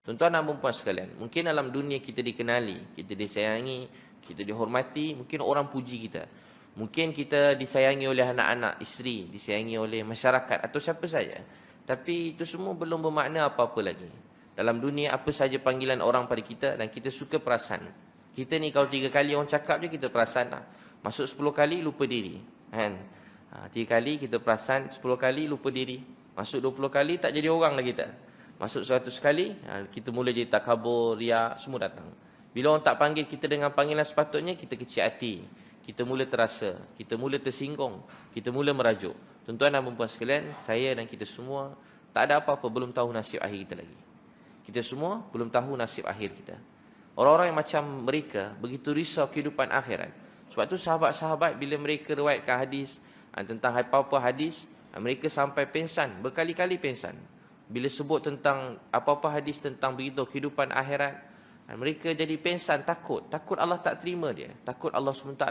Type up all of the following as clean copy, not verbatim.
Tuan-tuan dan puan sekalian, mungkin dalam dunia kita dikenali, kita disayangi, kita dihormati, mungkin orang puji kita. Mungkin kita disayangi oleh anak-anak, isteri, disayangi oleh masyarakat atau siapa saja. Tapi itu semua belum bermakna apa-apa lagi. Dalam dunia apa saja panggilan orang pada kita dan kita suka perasan. Kita ni kalau 3 kali orang cakap je kita perasan lah. Masuk 10 kali lupa diri. Kan? 3 kali kita perasan, 10 kali lupa diri. Masuk 20 kali tak jadi orang lah kita. Masuk 100 kali, kita mula jadi takabur, riak, semua datang. Bila orang tak panggil kita dengan panggilan sepatutnya, kita kecil hati. Kita mula terasa, kita mula tersinggung, kita mula merajuk. Tuan-tuan dan puan sekalian, saya dan kita semua, tak ada apa-apa, belum tahu nasib akhir kita lagi. Kita semua belum tahu nasib akhir kita. Orang-orang yang macam mereka, begitu risau kehidupan akhirat. Sebab tu sahabat-sahabat, bila mereka riwayatkan hadis, tentang apa-apa hadis, mereka sampai pengsan, berkali-kali pengsan. Bila sebut tentang apa-apa hadis tentang begitu kehidupan akhirat, mereka jadi pengsan, takut Allah tak terima dia, takut Allah SWT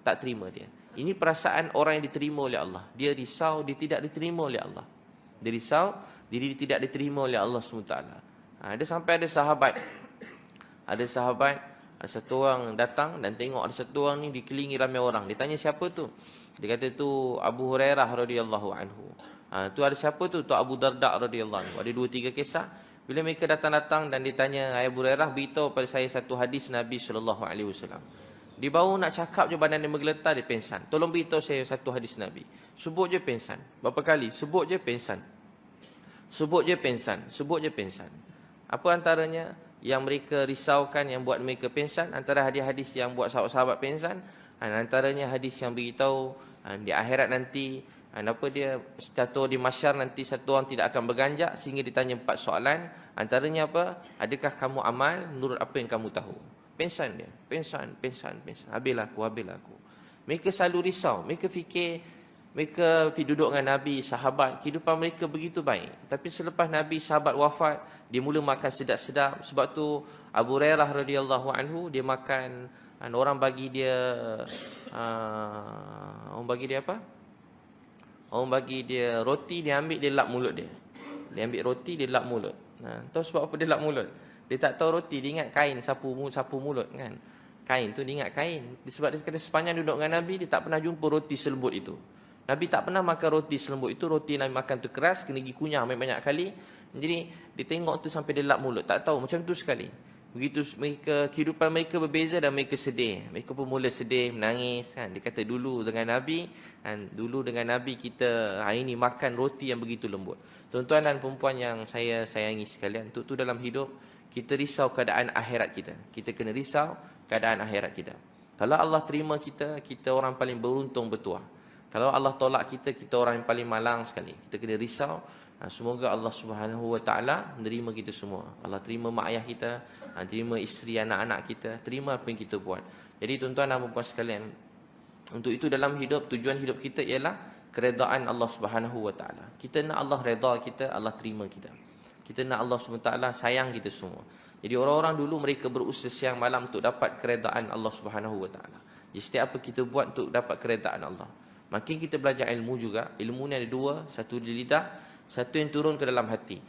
tak terima dia. Ini perasaan orang yang diterima oleh Allah. Dia risau dia tidak diterima oleh Allah. Dia risau diri dia tidak diterima oleh Allah SWT. Ada sampai ada sahabat, ada satu orang datang dan tengok ada satu orang ni dikelilingi ramai orang. Dia tanya siapa tu? Dia kata tu Abu Hurairah radhiyallahu anhu. Tu ada siapa tu? Tu Abu Darda radhiyallahu anhu. Ada 2-3 kisah. Bila mereka datang-datang dan ditanya, Abu Hurairah, beritahu pada saya satu hadis Nabi SAW. Dia baru nak cakap je badan dia menggeletar, dia pengsan. Tolong beritahu saya satu hadis Nabi. Sebut je pengsan. Berapa kali? Sebut je pengsan. Sebut je pengsan. Sebut je pengsan. Apa antaranya yang mereka risaukan, yang buat mereka pengsan? Antara hadis-hadis yang buat sahabat-sahabat pengsan, antaranya hadis yang beritahu di akhirat nanti, apa dia, status di masyar nanti satu orang tidak akan berganjak sehingga ditanya 4 soalan. Antaranya apa? Adakah kamu amal menurut apa yang kamu tahu? Pengsan dia. Pengsan. Habislah aku. Mereka selalu risau. Mereka fikir, mereka duduk dengan Nabi, sahabat, kehidupan mereka begitu baik. Tapi selepas Nabi, sahabat wafat, dia mula makan sedap-sedap. Sebab tu Abu Hurairah radhiyallahu anhu, dia makan, orang bagi dia apa? Orang bagi dia roti, dia ambil, dia lap mulut dia. Dia ambil roti, dia lap mulut. Tahu sebab apa dia lap mulut? Dia tak tahu roti, dia ingat kain sapu mulut kan. Kain tu dia ingat kain. Sebab dia kata sepanjang duduk dengan Nabi, dia tak pernah jumpa roti selembut itu. Nabi tak pernah makan roti selembut itu. Roti Nabi makan tu keras, kena pergi kunyah banyak kali. Jadi dia tengok tu sampai dia lap mulut. Tak tahu, macam tu sekali. Begitu mereka, kehidupan mereka berbeza dan mereka sedih. Mereka pun mula sedih, menangis kan. Dia kata dulu dengan Nabi, dulu dengan Nabi kita hari ini makan roti yang begitu lembut. Tuan-tuan dan perempuan yang saya sayangi sekalian, tu dalam hidup kita risau keadaan akhirat kita. Kita kena risau keadaan akhirat kita. Kalau Allah terima kita, kita orang paling beruntung bertuah. Kalau Allah tolak kita, kita orang yang paling malang sekali. Kita kena risau. Semoga Allah Subhanahu Wa Taala menerima kita semua. Allah terima mak ayah kita, terima isteri anak-anak kita, terima apa yang kita buat. Jadi tuan-tuan dan puan sekalian, untuk itu dalam hidup, tujuan hidup kita ialah keredaan Allah Subhanahu Wa Taala. Kita nak Allah redha kita, Allah terima kita. Kita nak Allah Subhanahu Wa Taala sayang kita semua. Jadi orang-orang dulu mereka berusaha siang malam untuk dapat keredaan Allah Subhanahu Wa Taala. Jadi setiap apa kita buat untuk dapat keredaan Allah. Makin kita belajar ilmu juga, ilmu ni ada 2, satu di lidah, satu yang turun ke dalam hati.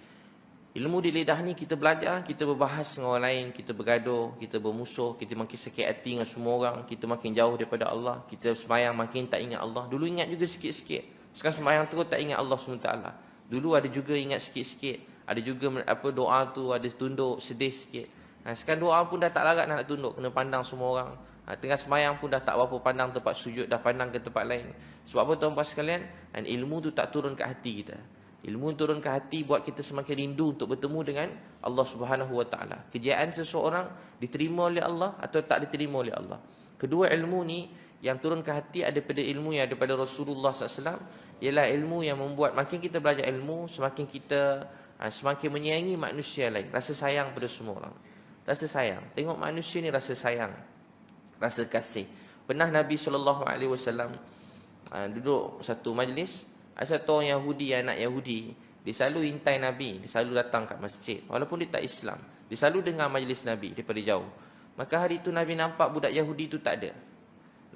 Ilmu di lidah ni kita belajar, kita berbahas dengan orang lain, kita bergaduh, kita bermusuh, kita makin sakit hati dengan semua orang, kita makin jauh daripada Allah, kita sembahyang makin tak ingat Allah. Dulu ingat juga sikit-sikit. Sekarang sembahyang terus tak ingat Allah SWT. Dulu ada juga ingat sikit-sikit. Ada juga doa tu ada tunduk, sedih sikit. Sekarang doa pun dah tak larat nak tunduk, kena pandang semua orang. Tengah sembahyang pun dah tak berapa pandang tempat sujud, dah pandang ke tempat lain. Sebab apa tuan-tuan sekalian? Ilmu tu tak turun ke hati kita. Ilmu turun ke hati buat kita semakin rindu untuk bertemu dengan Allah Subhanahu Wa Taala. Kejayaan seseorang diterima oleh Allah atau tak diterima oleh Allah. Kedua ilmu ni yang turun ke hati daripada ilmu yang daripada Rasulullah SAW, ialah ilmu yang membuat makin kita belajar ilmu, semakin kita semakin menyayangi manusia lain, rasa sayang pada semua orang. Rasa sayang. Tengok manusia ni rasa sayang, rasa kasih. Pernah Nabi SAW duduk satu majlis. Ada satu orang Yahudi, anak Yahudi, dia selalu intai Nabi, dia selalu datang kat masjid. Walaupun dia tak Islam, dia selalu dengar majlis Nabi daripada jauh. Maka hari itu Nabi nampak budak Yahudi itu tak ada.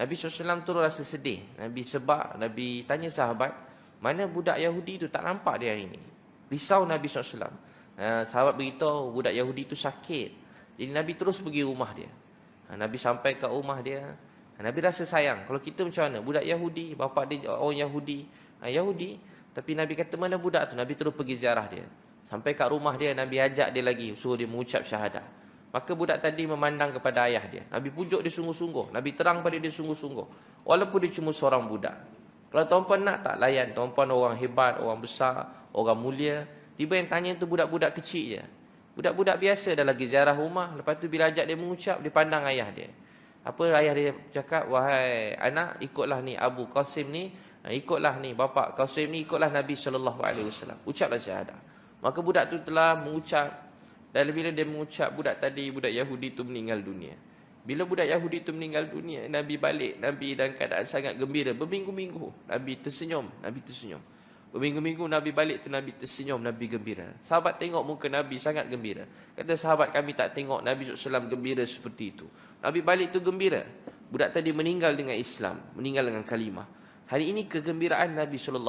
Nabi SAW terus rasa sedih. Nabi sebab, Nabi tanya sahabat, mana budak Yahudi itu tak nampak dia hari ini. Risau Nabi SAW. Sahabat beritahu budak Yahudi tu sakit. Jadi Nabi terus pergi rumah dia. Nabi sampai ke rumah dia. Nabi rasa sayang. Kalau kita macam mana? Budak Yahudi, bapa dia orang Yahudi. Yahudi. Tapi Nabi kata mana budak tu? Nabi terus pergi ziarah dia. Sampai kat rumah dia, Nabi ajak dia lagi. Suruh dia mengucap syahadah. Maka budak tadi memandang kepada ayah dia. Nabi pujuk dia sungguh-sungguh. Nabi terang pada dia sungguh-sungguh. Walaupun dia cuma seorang budak. Kalau tuan-puan nak tak layan. Tuan-puan orang hebat, orang besar, orang mulia. Tiba yang tanya tu budak-budak kecil je. Budak-budak biasa dah lagi ziarah rumah. Lepas tu bila ajak dia mengucap, dia pandang ayah dia. Apa ayah dia cakap? Wahai anak, ikutlah ni Abu Qasim ni. Ikutlah ni bapa Qasim ni, ikutlah Nabi SAW. Ucaplah syahadah. Maka budak tu telah mengucap. Dan bila dia mengucap, budak Yahudi tu meninggal dunia. Bila budak Yahudi tu meninggal dunia, Nabi balik. Nabi dalam keadaan sangat gembira. Berminggu-minggu Nabi tersenyum. Berminggu-minggu Nabi balik tu Nabi tersenyum, Nabi gembira. Sahabat tengok muka Nabi sangat gembira. Kata sahabat, kami tak tengok Nabi SAW gembira seperti itu. Nabi balik tu gembira. Budak tadi meninggal dengan Islam, meninggal dengan kalimah. Hari ini kegembiraan Nabi SAW.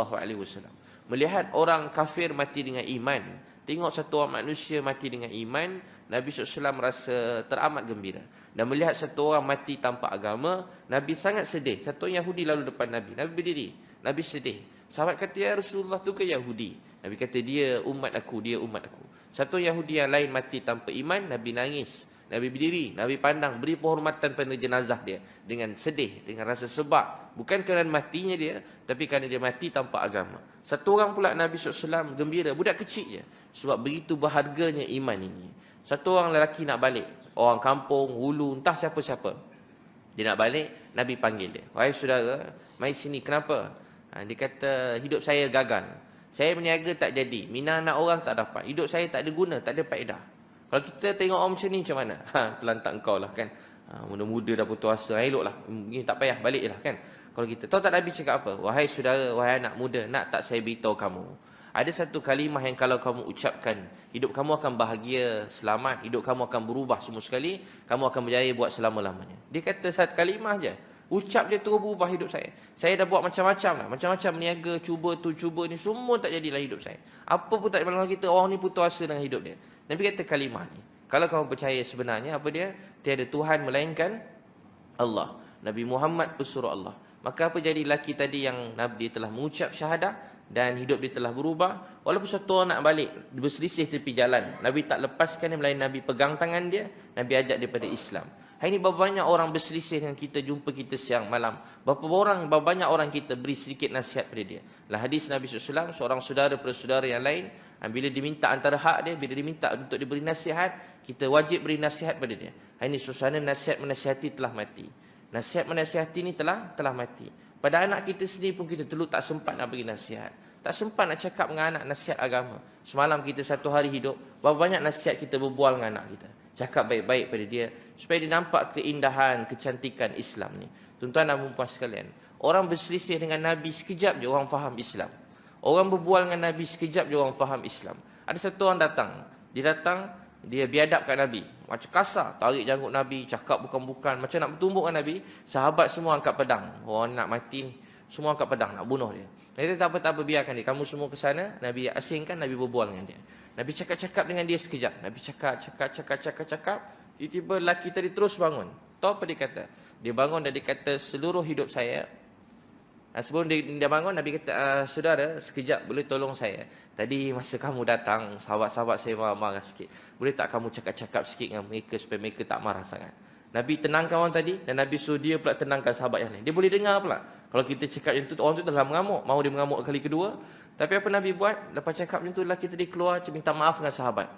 Melihat orang kafir mati dengan iman. Tengok satu orang manusia mati dengan iman, Nabi SAW rasa teramat gembira. Dan melihat satu orang mati tanpa agama, Nabi sangat sedih. Satu Yahudi lalu depan Nabi. Nabi berdiri. Nabi sedih. Sahabat kata, ya Rasulullah tu ke Yahudi? Nabi kata, dia umat aku, dia umat aku. Satu Yahudi yang lain mati tanpa iman, Nabi nangis. Nabi berdiri, Nabi pandang, beri penghormatan pada jenazah dia. Dengan sedih, dengan rasa sebab. Bukan kerana matinya dia, tapi kerana dia mati tanpa agama. Satu orang pula Nabi SAW gembira, budak kecil je. Sebab begitu berharganya iman ini. Satu orang lelaki nak balik. Orang kampung, hulu, entah siapa-siapa. Dia nak balik, Nabi panggil dia. Wahai saudara, mari sini, kenapa? Dia kata, hidup saya gagal. Saya berniaga tak jadi. Mina anak orang tak dapat. Hidup saya tak ada guna, tak ada faedah. Kalau kita tengok orang macam ni macam mana? Terlantak engkau lah kan. Muda-muda dah putus asa. Eloklah. Mungkin tak payah, balik je lah kan. Kalau kita tahu tak Nabi cakap apa? Wahai saudara, wahai anak muda, nak tak saya beritahu kamu? Ada satu kalimah yang kalau kamu ucapkan, hidup kamu akan bahagia, selamat, hidup kamu akan berubah semua sekali, kamu akan berjaya buat selama-lamanya. Dia kata satu kalimah je. Ucap dia terus berubah hidup saya. Saya dah buat macam-macam lah. Macam-macam niaga, cuba tu, cuba ni. Semua tak jadilah hidup saya. Apa pun tak dalam kita. Orang ni putus asa dengan hidup dia. Nabi kata kalimah ni. Kalau kamu percaya sebenarnya, apa dia? Tiada Tuhan melainkan Allah. Nabi Muhammad pesuruh Allah. Maka apa jadi lelaki tadi yang Nabi telah mengucap syahadah dan hidup dia telah berubah. Walaupun satu orang nak balik, berselisih tepi jalan. Nabi tak lepaskan dia, melainkan Nabi pegang tangan dia. Nabi ajak dia pada Islam. Hari ini berapa banyak orang berselisih dengan kita, jumpa kita siang malam. Berapa banyak orang kita beri sedikit nasihat pada dia. Lah hadis Nabi SAW, seorang saudara pada saudara yang lain, bila diminta antara hak dia, bila diminta untuk diberi nasihat, kita wajib beri nasihat pada dia. Hari ini suasana nasihat menasihati telah mati. Nasihat menasihati ni telah mati. Pada anak kita sendiri pun kita dulu tak sempat nak beri nasihat. Tak sempat nak cakap dengan anak nasihat agama. Semalam kita satu hari hidup, berapa banyak nasihat kita berbual dengan anak kita. Cakap baik-baik pada dia supaya dia nampak keindahan, kecantikan Islam ni. Tuan-tuan dan puan sekalian, orang berselisih dengan Nabi sekejap je orang faham Islam. Orang berbual dengan Nabi sekejap je orang faham Islam. Ada satu orang datang, dia biadab kat Nabi. Macam kasar, tarik janggut Nabi, cakap bukan-bukan, macam nak bertumbuk dengan Nabi. Sahabat semua angkat pedang. Orang nak mati ni, semua angkat pedang nak bunuh dia. Dia kata tak apa, biarkan dia. Kamu semua ke sana, Nabi asingkan, Nabi berbual dengan dia. Nabi cakap-cakap dengan dia sekejap. Nabi cakap. Tiba-tiba lelaki tadi terus bangun. Tahu apa dia kata? Dia bangun dan dia kata, seluruh hidup saya. Sebelum dia bangun, Nabi kata, saudara, sekejap boleh tolong saya. Tadi masa kamu datang, sahabat-sahabat saya marah-marah sikit. Boleh tak kamu cakap-cakap sikit dengan mereka supaya mereka tak marah sangat? Nabi tenangkan orang tadi dan Nabi suruh dia pula tenangkan sahabat yang lain. Dia boleh dengar pula. Kalau kita cakap macam tu, orang tu telah mengamuk. Mau dia mengamuk kali kedua. Tapi apa Nabi buat? Lepas cakap macam tu, lelaki tadi keluar, minta maaf dengan sahabat.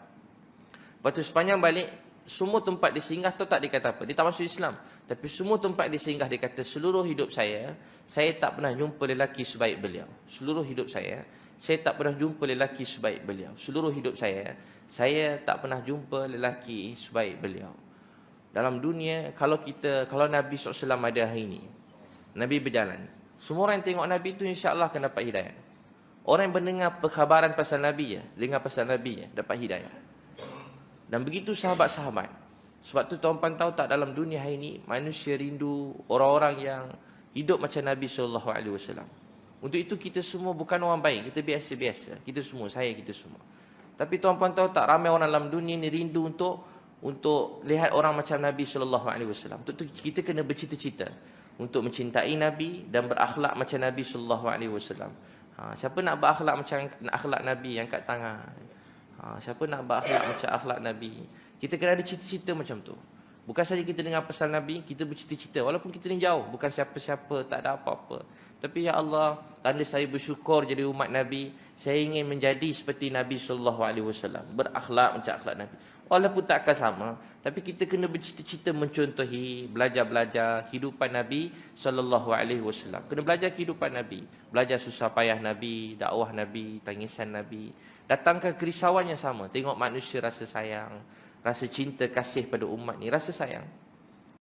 Lepas tu sepanjang balik, semua tempat dia singgah, tahu tak dia kata apa? Dia tak masuk Islam. Tapi semua tempat dia singgah, dia kata, seluruh hidup saya tak pernah jumpa lelaki sebaik beliau. Seluruh hidup saya tak pernah jumpa lelaki sebaik beliau. Seluruh hidup saya tak pernah jumpa lelaki sebaik beliau. Dalam dunia, kalau Nabi SAW ada hari ini, Nabi berjalan, semua orang yang tengok Nabi tu insya-Allah akan dapat hidayah. Orang yang mendengar perkhabaran pasal Nabi je, dengar pasal Nabi je, dapat hidayah. Dan begitu sahabat-sahabat. Sebab tu tuan-tuan tahu tak, dalam dunia hari ini manusia rindu orang-orang yang hidup macam Nabi SAW. Untuk itu kita semua bukan orang baik, kita biasa-biasa. Kita semua. Tapi tuan-puan tahu tak, ramai orang dalam dunia ni rindu untuk lihat orang macam Nabi SAW. Untuk tu kita kena bercita-cita untuk mencintai Nabi dan berakhlak macam Nabi SAW. Siapa nak berakhlak macam akhlak Nabi yang kat tangan? Siapa nak berakhlak macam akhlak Nabi? Kita kena ada cita-cita macam tu. Bukan saja kita dengar pesan Nabi, kita bercita-cita. Walaupun kita ni jauh, bukan siapa-siapa, tak ada apa-apa. Tapi ya Allah, tanda saya bersyukur jadi umat Nabi. Saya ingin menjadi seperti Nabi SAW. Berakhlak macam akhlak Nabi. Walaupun tak akan sama, tapi kita kena bercita-cita mencontohi, belajar-belajar kehidupan Nabi SAW. Kena belajar kehidupan Nabi. Belajar susah payah Nabi, dakwah Nabi, tangisan Nabi. Datangkan kerisauan yang sama. Tengok manusia rasa sayang, rasa cinta kasih pada umat ni, rasa sayang.